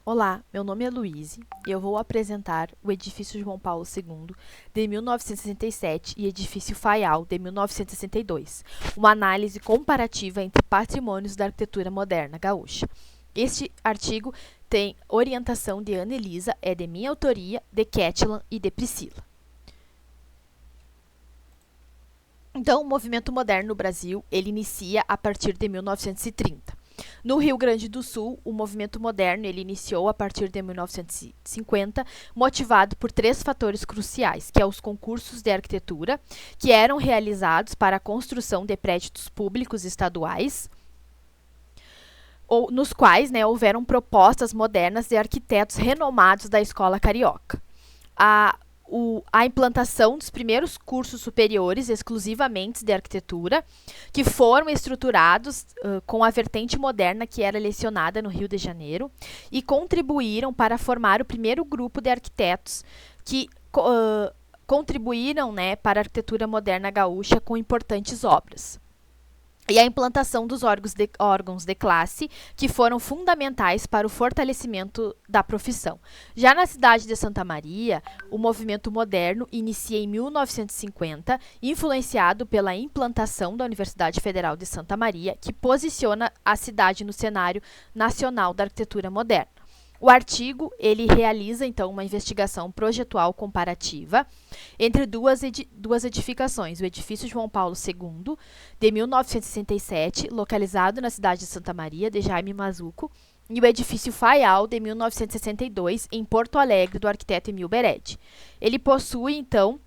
Olá, meu nome é Luíse e eu vou apresentar o Edifício João Paulo II de 1967 e Edifício Faial de 1962, uma análise comparativa entre patrimônios da arquitetura moderna gaúcha. Este artigo tem orientação de Ana Elisa, é de minha autoria, de Ketlan e de Priscila. Então, o movimento moderno no Brasil, ele inicia a partir de 1930. No Rio Grande do Sul, o movimento moderno ele iniciou a partir de 1950, motivado por três fatores cruciais, que é os concursos de arquitetura, que eram realizados para a construção de prédios públicos estaduais, ou nos quais houveram propostas modernas de arquitetos renomados da escola carioca. A implantação dos primeiros cursos superiores exclusivamente de arquitetura, que foram estruturados com a vertente moderna que era lecionada no Rio de Janeiro e contribuíram para formar o primeiro grupo de arquitetos que contribuíram para a arquitetura moderna gaúcha com importantes obras. E a implantação dos órgãos de classe, que foram fundamentais para o fortalecimento da profissão. Já na cidade de Santa Maria, o movimento moderno inicia em 1950, influenciado pela implantação da Universidade Federal de Santa Maria, que posiciona a cidade no cenário nacional da arquitetura moderna. O artigo ele realiza, então, uma investigação projetual comparativa entre duas edificações, o Edifício João Paulo II, de 1967, localizado na cidade de Santa Maria, de Jaime Mazuco, e o Edifício Faial, de 1962, em Porto Alegre, do arquiteto Emil Beretti. Ele possui, então,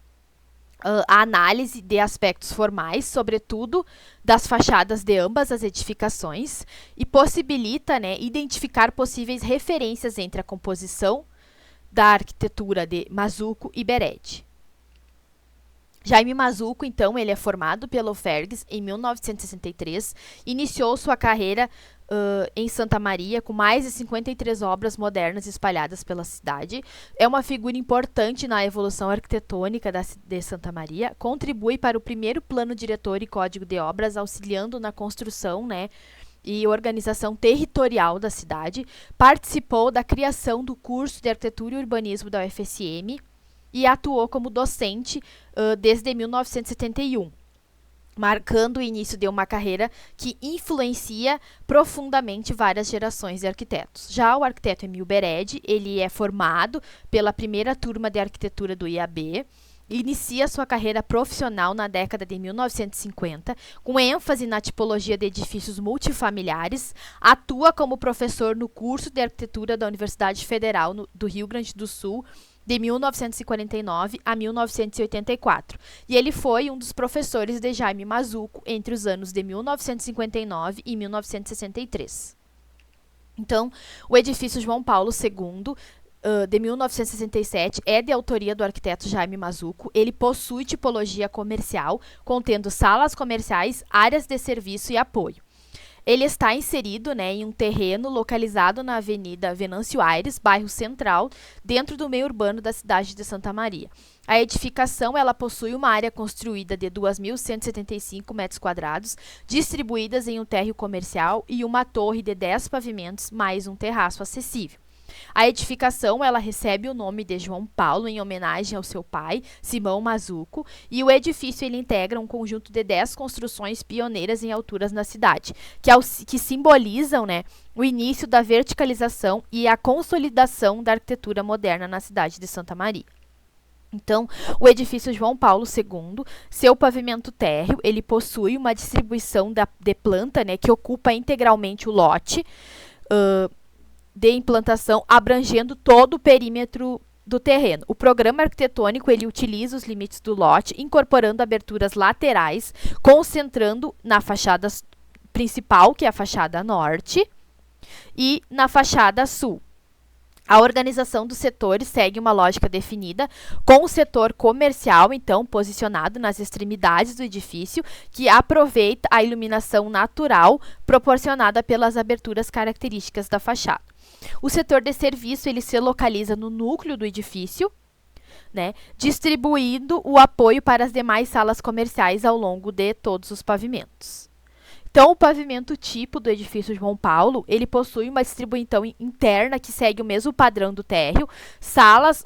a análise de aspectos formais, sobretudo das fachadas de ambas as edificações, e possibilita identificar possíveis referências entre a composição da arquitetura de Mazuco e Beretti. Jaime Mazuco, então, ele é formado pela UFERGS em 1963, iniciou sua carreira em Santa Maria, com mais de 53 obras modernas espalhadas pela cidade. É uma figura importante na evolução arquitetônica de Santa Maria, contribui para o primeiro plano diretor e código de obras, auxiliando na construção e organização territorial da cidade, participou da criação do curso de Arquitetura e Urbanismo da UFSM e atuou como docente desde 1971. Marcando o início de uma carreira que influencia profundamente várias gerações de arquitetos. Já o arquiteto Emil Beretti, ele é formado pela primeira turma de arquitetura do IAB, inicia sua carreira profissional na década de 1950, com ênfase na tipologia de edifícios multifamiliares, atua como professor no curso de arquitetura da Universidade Federal do Rio Grande do Sul, de 1949 a 1984, e ele foi um dos professores de Jaime Mazuco entre os anos de 1959 e 1963. Então, o Edifício João Paulo II, de 1967, é de autoria do arquiteto Jaime Mazuco. Ele possui tipologia comercial, contendo salas comerciais, áreas de serviço e apoio. Ele está inserido em um terreno localizado na Avenida Venâncio Aires, bairro Central, dentro do meio urbano da cidade de Santa Maria. A edificação ela possui uma área construída de 2.175 metros quadrados, distribuídas em um térreo comercial e uma torre de 10 pavimentos, mais um terraço acessível. A edificação ela recebe o nome de João Paulo em homenagem ao seu pai, Simão Mazuco, e o edifício ele integra um conjunto de 10 construções pioneiras em alturas na cidade, que simbolizam o início da verticalização e a consolidação da arquitetura moderna na cidade de Santa Maria. Então, o Edifício João Paulo II, seu pavimento térreo, ele possui uma distribuição de planta que ocupa integralmente o lote de implantação, abrangendo todo o perímetro do terreno. O programa arquitetônico ele utiliza os limites do lote, incorporando aberturas laterais, concentrando na fachada principal, que é a fachada norte, e na fachada sul. A organização dos setores segue uma lógica definida, com o setor comercial, então, posicionado nas extremidades do edifício, que aproveita a iluminação natural proporcionada pelas aberturas características da fachada. O setor de serviço ele se localiza no núcleo do edifício, distribuindo o apoio para as demais salas comerciais ao longo de todos os pavimentos. Então, o pavimento tipo do edifício João Paulo, ele possui uma distribuição interna que segue o mesmo padrão do térreo, salas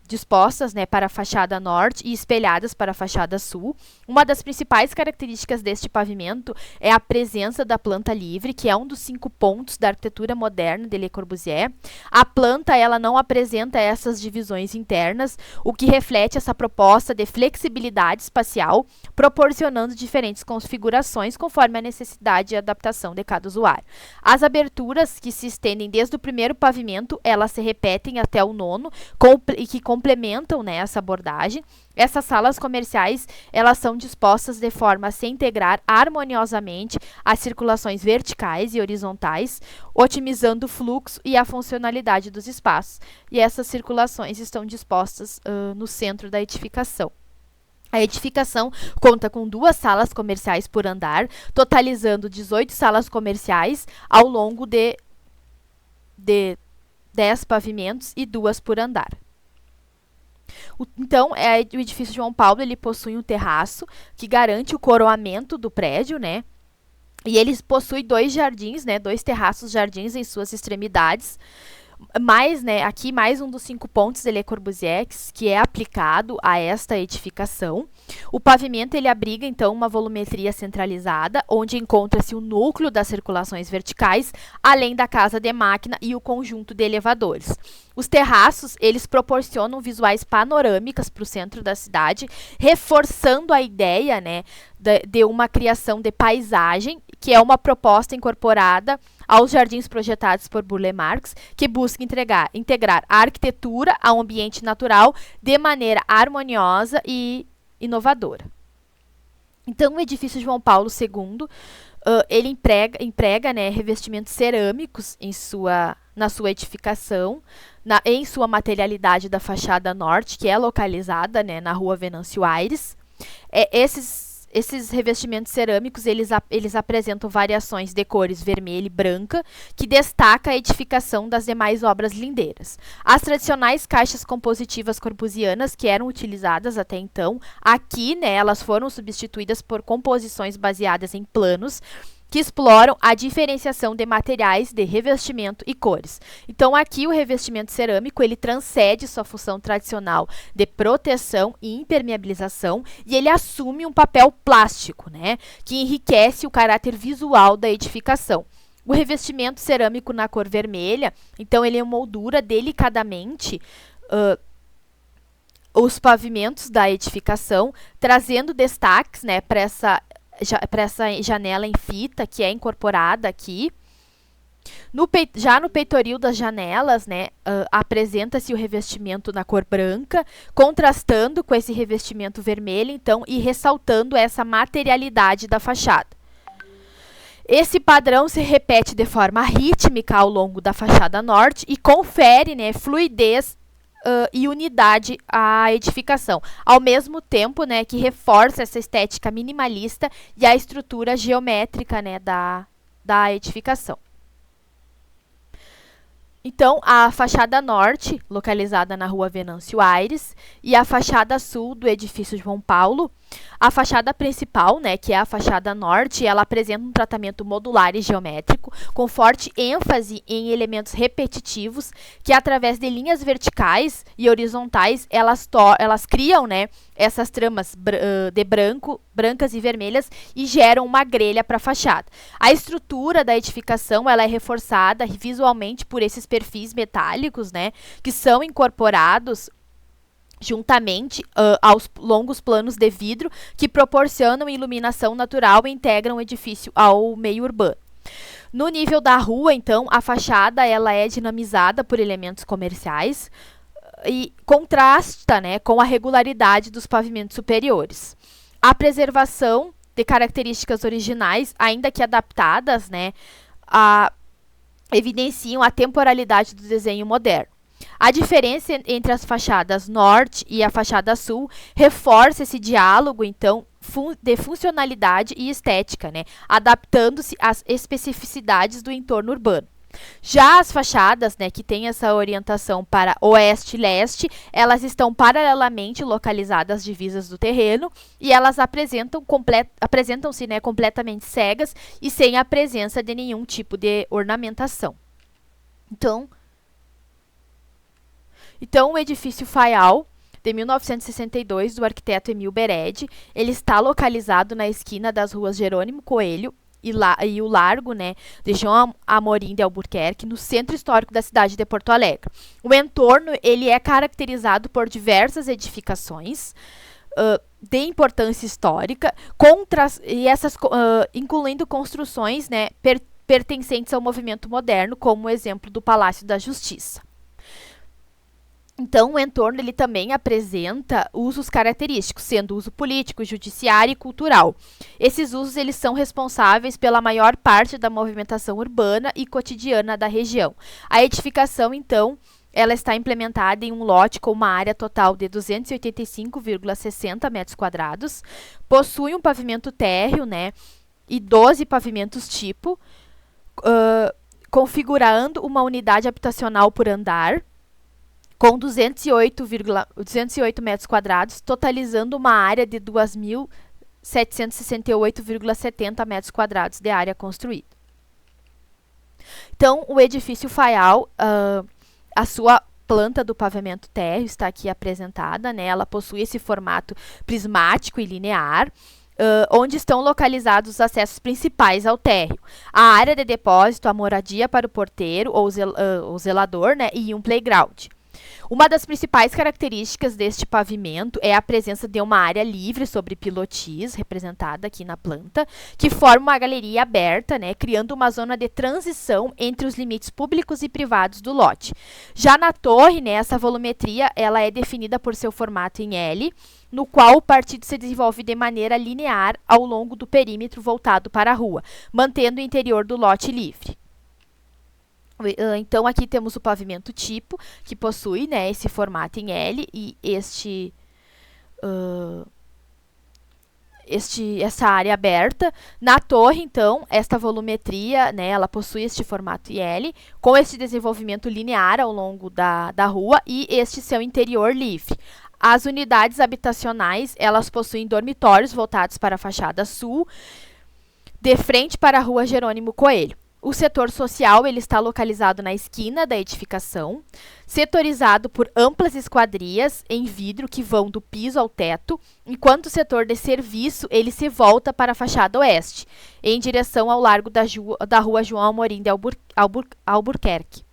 dispostas, né, para a fachada norte e espelhadas para a fachada sul. Uma das principais características deste pavimento é a presença da planta livre, que é um dos 5 pontos da arquitetura moderna de Le Corbusier. A planta, ela não apresenta essas divisões internas, o que reflete essa proposta de flexibilidade espacial, proporcionando diferentes configurações conforme a necessidade e adaptação de cada usuário. As aberturas, que se estendem desde o primeiro pavimento, elas se repetem até o 9º e que complementam, né, essa abordagem. Essas salas comerciais, elas são dispostas de forma a se integrar harmoniosamente às circulações verticais e horizontais, otimizando o fluxo e a funcionalidade dos espaços. E essas circulações estão dispostas no centro da edificação. A edificação conta com 2 salas comerciais por andar, totalizando 18 salas comerciais ao longo de 10 pavimentos e 2 por andar. Então, o edifício João Paulo, ele possui um terraço que garante o coroamento do prédio, né? E ele possui 2 jardins, né? 2 terraços jardins em suas extremidades. Mais, né, aqui mais um dos 5 pontos de Le Corbusier que é aplicado a esta edificação. O pavimento, ele abriga, então, uma volumetria centralizada, onde encontra-se o núcleo das circulações verticais, além da casa de máquina e o conjunto de elevadores. Os terraços, eles proporcionam visuais panorâmicas para o centro da cidade, reforçando a ideia, né, de uma criação de paisagem, que é uma proposta incorporada aos jardins projetados por Burle Marx, que busca integrar a arquitetura ao ambiente natural de maneira harmoniosa e inovadora. Então, o edifício João Paulo II, ele emprega, né, revestimentos cerâmicos na sua edificação, em sua materialidade da fachada norte, que é localizada, né, na rua Venâncio Aires. Esses revestimentos cerâmicos, eles apresentam variações de cores vermelha e branca, que destaca a edificação das demais obras lindeiras. As tradicionais caixas compositivas corbusianas, que eram utilizadas até então, aqui, né, elas foram substituídas por composições baseadas em planos, que exploram a diferenciação de materiais, de revestimento e cores. Então, aqui o revestimento cerâmico, ele transcende sua função tradicional de proteção e impermeabilização e ele assume um papel plástico, né, que enriquece o caráter visual da edificação. O revestimento cerâmico na cor vermelha, então, ele moldura delicadamente os pavimentos da edificação, trazendo destaques, né, para essa janela em fita que é incorporada aqui. Já no peitoril das janelas, né, apresenta-se o revestimento na cor branca, contrastando com esse revestimento vermelho, então, e ressaltando essa materialidade da fachada. Esse padrão se repete de forma rítmica ao longo da fachada norte e confere, né, fluidez e unidade à edificação, ao mesmo tempo, né, que reforça essa estética minimalista e a estrutura geométrica, né, da edificação. Então, a fachada norte, localizada na rua Venâncio Aires, e a fachada sul do edifício João Paulo. A fachada principal, né, que é a fachada norte, ela apresenta um tratamento modular e geométrico, com forte ênfase em elementos repetitivos, que através de linhas verticais e horizontais, elas criam, né, essas tramas brancas e vermelhas e geram uma grelha para a fachada. A estrutura da edificação, ela é reforçada visualmente por esses perfis metálicos, né, que são incorporados juntamente aos longos planos de vidro que proporcionam iluminação natural e integram o edifício ao meio urbano. No nível da rua, então, a fachada, ela é dinamizada por elementos comerciais e contrasta, né, com a regularidade dos pavimentos superiores. A preservação de características originais, ainda que adaptadas, né, evidenciam a temporalidade do desenho moderno. A diferença entre as fachadas norte e a fachada sul reforça esse diálogo, então, de funcionalidade e estética, né, adaptando-se às especificidades do entorno urbano. Já as fachadas, né, que têm essa orientação para oeste e leste, elas estão paralelamente localizadas às divisas do terreno e elas apresentam-se, né, completamente cegas e sem a presença de nenhum tipo de ornamentação. Então o edifício Faial, de 1962, do arquiteto Emil Bered, ele está localizado na esquina das ruas Jerônimo Coelho e o Largo, né, de João Amorim de Albuquerque, no centro histórico da cidade de Porto Alegre. O entorno ele é caracterizado por diversas edificações de importância histórica, incluindo construções, né, pertencentes ao movimento moderno, como o exemplo do Palácio da Justiça. Então, o entorno ele também apresenta usos característicos, sendo uso político, judiciário e cultural. Esses usos eles são responsáveis pela maior parte da movimentação urbana e cotidiana da região. A edificação, então, ela está implementada em um lote com uma área total de 285,60 metros quadrados, possui um pavimento térreo, né, e 12 pavimentos tipo, configurando uma unidade habitacional por andar, com 208 metros quadrados, totalizando uma área de 2.768,70 metros quadrados de área construída. Então, o edifício Faial, a sua planta do pavimento térreo está aqui apresentada, né? Ela possui esse formato prismático e linear, onde estão localizados os acessos principais ao térreo. A área de depósito, a moradia para o porteiro ou o zelador, né? E um playground. Uma das principais características deste pavimento é a presença de uma área livre sobre pilotis, representada aqui na planta, que forma uma galeria aberta, né, criando uma zona de transição entre os limites públicos e privados do lote. Já na torre, né, essa volumetria ela é definida por seu formato em L, no qual o partido se desenvolve de maneira linear ao longo do perímetro voltado para a rua, mantendo o interior do lote livre. Então, aqui temos o pavimento tipo, que possui, né, esse formato em L e essa área aberta. Na torre, então, esta volumetria, né, ela possui este formato em L, com esse desenvolvimento linear ao longo da rua e este seu interior livre. As unidades habitacionais, elas possuem dormitórios voltados para a fachada sul, de frente para a rua Jerônimo Coelho. O setor social ele está localizado na esquina da edificação, setorizado por amplas esquadrias em vidro que vão do piso ao teto, enquanto o setor de serviço ele se volta para a fachada oeste, em direção ao largo da rua João Amorim de Albuquerque.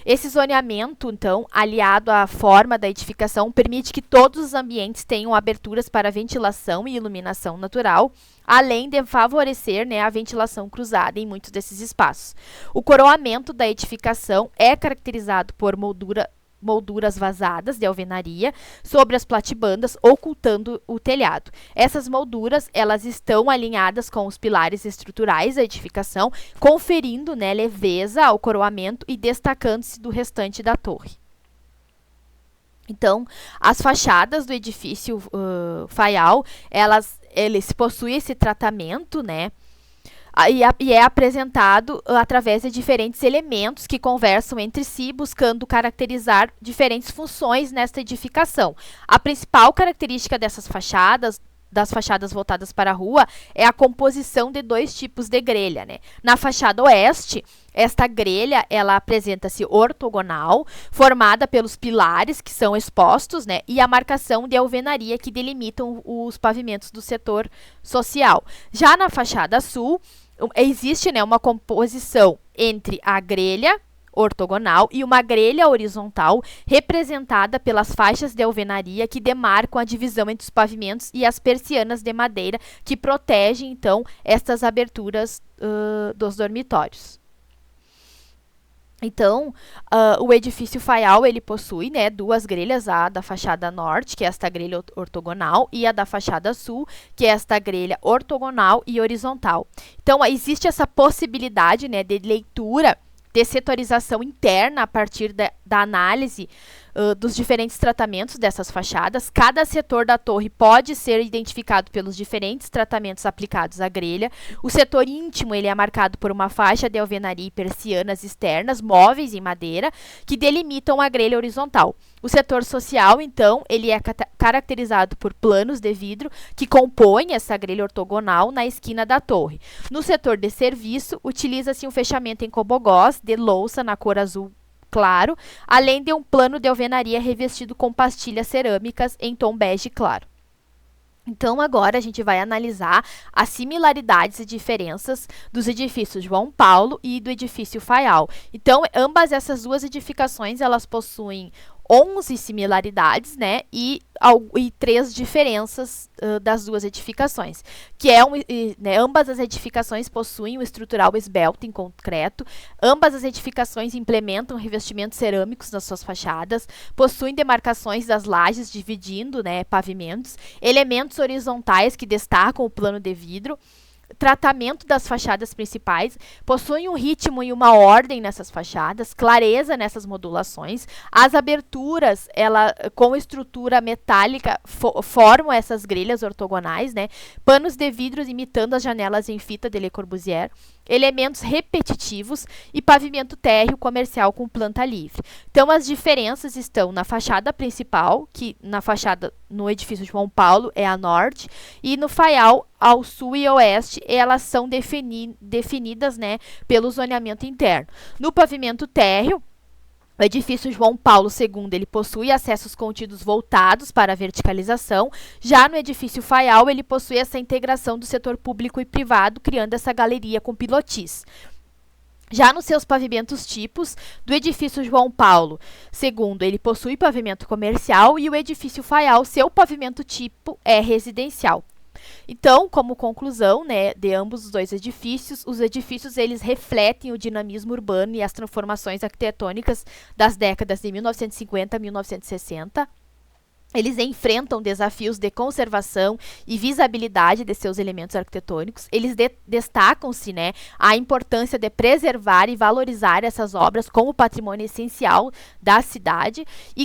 Esse zoneamento, então, aliado à forma da edificação, permite que todos os ambientes tenham aberturas para ventilação e iluminação natural, além de favorecer, né, a ventilação cruzada em muitos desses espaços. O coroamento da edificação é caracterizado por molduras vazadas de alvenaria sobre as platibandas, ocultando o telhado. Essas molduras, elas estão alinhadas com os pilares estruturais da edificação, conferindo, né, leveza ao coroamento e destacando-se do restante da torre. Então, as fachadas do edifício Faial, eles possuem esse tratamento, né, e é apresentado através de diferentes elementos que conversam entre si, buscando caracterizar diferentes funções nesta edificação. A principal característica das fachadas voltadas para a rua, é a composição de dois tipos de grelha, né? Na fachada oeste, esta grelha, ela apresenta-se ortogonal, formada pelos pilares que são expostos, né? E a marcação de alvenaria que delimitam os pavimentos do setor social. Já na fachada sul, existe, né, uma composição entre a grelha ortogonal e uma grelha horizontal representada pelas faixas de alvenaria que demarcam a divisão entre os pavimentos e as persianas de madeira que protegem, então, estas aberturas dos dormitórios. Então, o edifício Faial, ele possui, né, duas grelhas, a da fachada norte, que é esta grelha ortogonal, e a da fachada sul, que é esta grelha ortogonal e horizontal. Então, existe essa possibilidade, né, de leitura de setorização interna a partir da análise dos diferentes tratamentos dessas fachadas. Cada setor da torre pode ser identificado pelos diferentes tratamentos aplicados à grelha. O setor íntimo ele é marcado por uma faixa de alvenaria e persianas externas, móveis em madeira, que delimitam a grelha horizontal. O setor social, então, ele é caracterizado por planos de vidro que compõem essa grelha ortogonal na esquina da torre. No setor de serviço, utiliza-se um fechamento em cobogós de louça na cor azul claro, além de um plano de alvenaria revestido com pastilhas cerâmicas em tom bege claro. Então, agora a gente vai analisar as similaridades e diferenças dos edifícios João Paulo e do edifício Faial. Então, ambas essas duas edificações, elas possuem 11 similaridades, né, e 3 diferenças das duas edificações, que é ambas as edificações possuem um estrutural esbelto em concreto, ambas as edificações implementam revestimentos cerâmicos nas suas fachadas, possuem demarcações das lajes dividindo, né, pavimentos, elementos horizontais que destacam o plano de vidro, tratamento das fachadas principais, possuem um ritmo e uma ordem nessas fachadas, clareza nessas modulações, as aberturas, com estrutura metálica, formam essas grelhas ortogonais, né? Panos de vidros imitando as janelas em fita de Le Corbusier, elementos repetitivos e pavimento térreo comercial com planta livre. Então, as diferenças estão na fachada principal, que no edifício João Paulo é a norte, e no Faial, ao sul e oeste, elas são definidas, né, pelo zoneamento interno. No pavimento térreo, o edifício João Paulo II, ele possui acessos contíduos voltados para a verticalização. Já no edifício Faial, ele possui essa integração do setor público e privado, criando essa galeria com pilotis. Já nos seus pavimentos tipos, do edifício João Paulo II, ele possui pavimento comercial e o edifício Faial, seu pavimento tipo é residencial. Então, como conclusão, né, de ambos os dois edifícios, os edifícios eles refletem o dinamismo urbano e as transformações arquitetônicas das décadas de 1950 a 1960. Eles enfrentam desafios de conservação e visibilidade de seus elementos arquitetônicos. Eles destacam-se, né, a importância de preservar e valorizar essas obras como patrimônio essencial da cidade e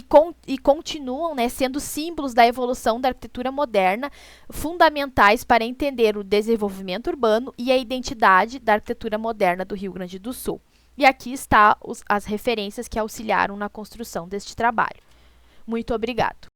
continuam, né, sendo símbolos da evolução da arquitetura moderna, fundamentais para entender o desenvolvimento urbano e a identidade da arquitetura moderna do Rio Grande do Sul. E aqui está as referências que auxiliaram na construção deste trabalho. Muito obrigado.